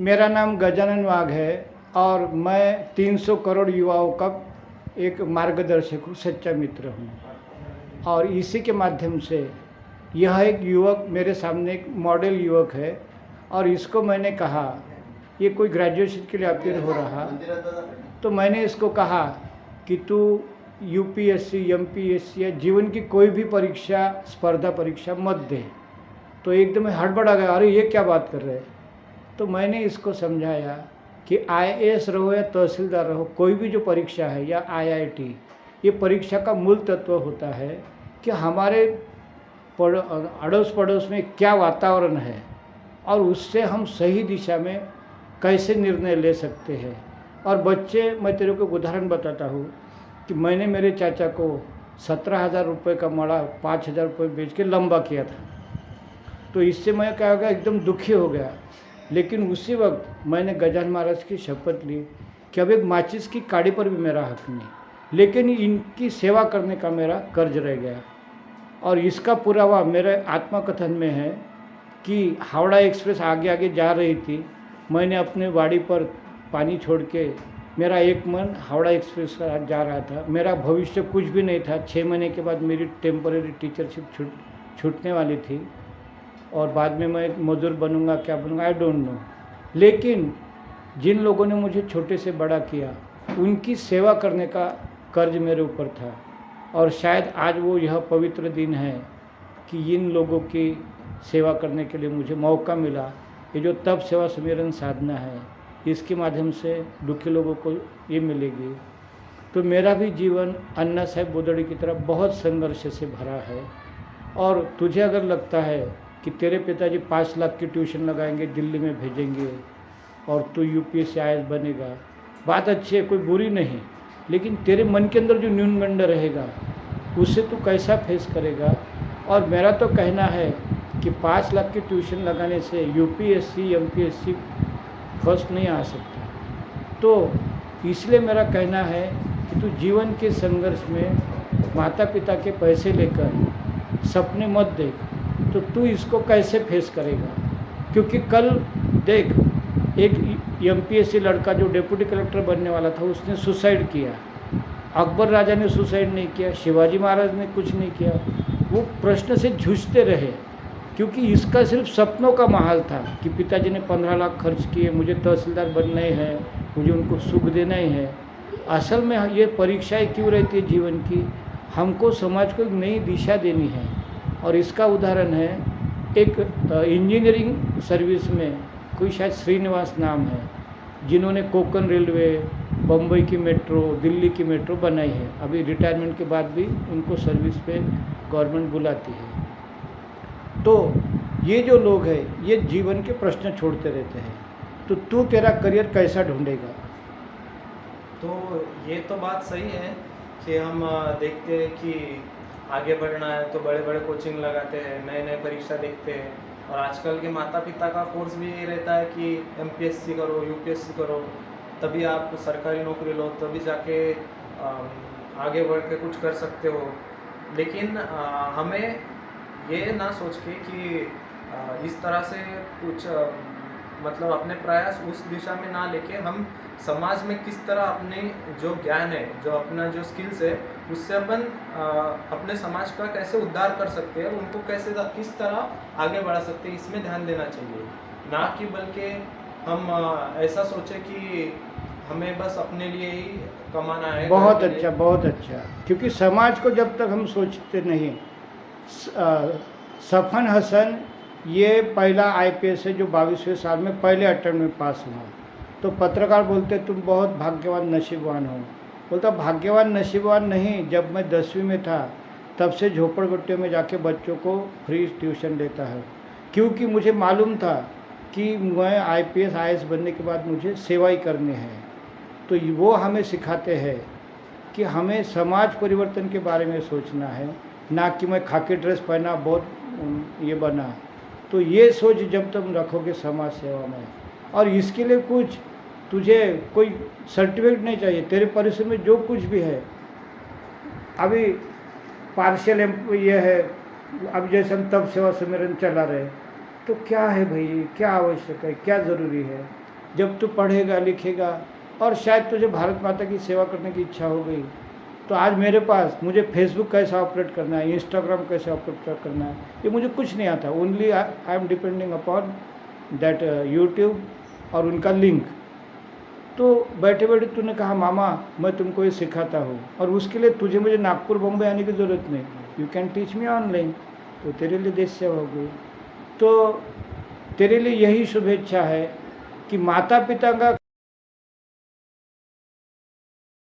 मेरा नाम गजानन वाघ है और मैं 300 करोड़ युवाओं का एक मार्गदर्शक हूँ, सच्चा मित्र हूँ। और इसी के माध्यम से यह एक युवक मेरे सामने एक मॉडल युवक है और इसको मैंने कहा, ये कोई ग्रेजुएशन के लिए अपियर हो रहा, तो मैंने इसको कहा कि तू यूपीएससी, एमपीएससी या जीवन की कोई भी परीक्षा, स्पर्धा परीक्षा मत दे। तो एकदम हड़बड़ा गया, अरे ये क्या बात कर रहे हैं। तो मैंने इसको समझाया कि आईएएस रहो या तहसीलदार रहो, कोई भी जो परीक्षा है या आईआईटी, ये परीक्षा का मूल तत्व होता है कि हमारे अड़ोस पड़ोस में क्या वातावरण है और उससे हम सही दिशा में कैसे निर्णय ले सकते हैं। और बच्चे, मैं तेरे को उदाहरण बताता हूँ कि मैंने मेरे चाचा को 17,000 रुपये का मड़ा 5,000 रुपये बेच के लंबा किया था। तो इससे मैं क्या हो गया, एकदम दुखी हो गया। लेकिन उसी वक्त मैंने गजानन महाराज की शपथ ली कि अब एक माचिस की काड़ी पर भी मेरा हक नहीं, लेकिन इनकी सेवा करने का मेरा कर्ज रह गया। और इसका पुरावा मेरे आत्मकथन में है कि हावड़ा एक्सप्रेस आगे आगे जा रही थी, मैंने अपने वाड़ी पर पानी छोड़ के, मेरा एक मन हावड़ा एक्सप्रेस का जा रहा था। मेरा भविष्य कुछ भी नहीं था। 6 महीने के बाद मेरी टेम्पररी टीचरशिप छूटने वाली थी और बाद में मैं मजदूर बनूंगा, क्या बनूंगा, आई डोंट नो। लेकिन जिन लोगों ने मुझे छोटे से बड़ा किया, उनकी सेवा करने का कर्ज मेरे ऊपर था। और शायद आज वो यह पवित्र दिन है कि इन लोगों की सेवा करने के लिए मुझे मौका मिला। ये जो तप सेवा सुमिरन साधना है, इसके माध्यम से दुखी लोगों को ये मिलेगी। तो मेरा भी जीवन अन्ना साहेब बोदड़ी की तरह बहुत संघर्ष से भरा है। और तुझे अगर लगता है कि तेरे पिताजी 5 लाख की ट्यूशन लगाएंगे, दिल्ली में भेजेंगे और तू यूपीएससी आईएएस बनेगा, बात अच्छी है, कोई बुरी नहीं, लेकिन तेरे मन के अंदर जो न्यूनगंड रहेगा उससे तू कैसा फेस करेगा। और मेरा तो कहना है कि 5 लाख की ट्यूशन लगाने से यूपीएससी, एमपीएससी फर्स्ट नहीं आ सकता। तो इसलिए मेरा कहना है कि तू जीवन के संघर्ष में माता पिता के पैसे लेकर सपने मत देख। तो तू इसको कैसे फेस करेगा, क्योंकि कल देख, एक एमपीएससी लड़का जो डिप्टी कलेक्टर बनने वाला था, उसने सुसाइड किया। अकबर राजा ने सुसाइड नहीं किया, शिवाजी महाराज ने कुछ नहीं किया। वो प्रश्न से जूझते रहे, क्योंकि इसका सिर्फ सपनों का महल था कि पिताजी ने 15 लाख खर्च किए, मुझे तहसीलदार बनना ही है, मुझे उनको सुख देना ही है। असल में ये परीक्षाएं क्यों रहती है जीवन की, हमको समाज को एक नई दिशा देनी है। और इसका उदाहरण है, एक इंजीनियरिंग सर्विस में कोई शायद श्रीनिवास नाम है, जिन्होंने कोंकण रेलवे, बम्बई की मेट्रो, दिल्ली की मेट्रो बनाई है। अभी रिटायरमेंट के बाद भी उनको सर्विस पे गवर्नमेंट बुलाती है। तो ये जो लोग हैं, ये जीवन के प्रश्न छोड़ते रहते हैं। तो तू तेरा करियर कैसा ढूंढेगा? तो ये तो बात सही है कि हम देखते हैं कि आगे बढ़ना है तो बड़े बड़े कोचिंग लगाते हैं, नए नए परीक्षा देखते हैं। और आजकल के माता पिता का फोर्स भी यही रहता है कि एमपीएससी करो, यूपीएससी करो, तभी आप सरकारी नौकरी लो, तभी जाके आगे बढ़ के कुछ कर सकते हो। लेकिन हमें ये ना सोच के कि इस तरह से कुछ मतलब अपने प्रयास उस दिशा में ना लेके हम समाज में किस तरह अपने जो ज्ञान है, जो अपना जो स्किल्स है, उससे अपन अपने समाज का कैसे उद्धार कर सकते हैं, उनको कैसे किस तरह आगे बढ़ा सकते हैं, इसमें ध्यान देना चाहिए। ना कि बल्कि हम ऐसा सोचे कि हमें बस अपने लिए ही कमाना है। बहुत अच्छा, बहुत अच्छा। क्योंकि समाज को जब तक हम सोचते नहीं, सफन हसन ये पहला आईपीएस है जो 22वें साल में पहले अटेम्प्ट में पास हुआ। तो पत्रकार बोलते तुम बहुत भाग्यवान नसीबवान हो। बोलता भाग्यवान नसीबवान नहीं, जब मैं 10वीं में था तब से झोपड़पट्टियों में जाके बच्चों को फ्री ट्यूशन देता है, क्योंकि मुझे मालूम था कि मैं आईपीएस आईएएस बनने के बाद मुझे सेवा ही करनी है। तो वो हमें सिखाते हैं कि हमें समाज परिवर्तन के बारे में सोचना है, ना कि मैं खाकी ड्रेस पहना बहुत ये बना। तो ये सोच जब तुम रखोगे समाज सेवा में, और इसके लिए कुछ तुझे कोई सर्टिफिकेट नहीं चाहिए, तेरे परिश्रम में जो कुछ भी है। अभी पार्शियल ये है, अब जैसे हम तप सेवा सुमिरन चला रहे, तो क्या है भाई, क्या आवश्यक है, क्या ज़रूरी है? जब तू पढ़ेगा लिखेगा और शायद तुझे भारत माता की सेवा करने की इच्छा हो गई, तो आज मेरे पास मुझे फेसबुक कैसे ऑपरेट करना है, इंस्टाग्राम कैसे ऑपरेट करना है, ये मुझे कुछ नहीं आता। Only I am depending upon that YouTube और उनका लिंक। तो बैठे बैठे तूने कहा मामा मैं तुमको ये सिखाता हूँ, और उसके लिए तुझे मुझे नागपुर बॉम्बे आने की ज़रूरत नहीं, you can teach me online. तो तेरे लिए देश सेवा हो गई। तो तेरे लिए यही शुभेच्छा है कि माता पिता का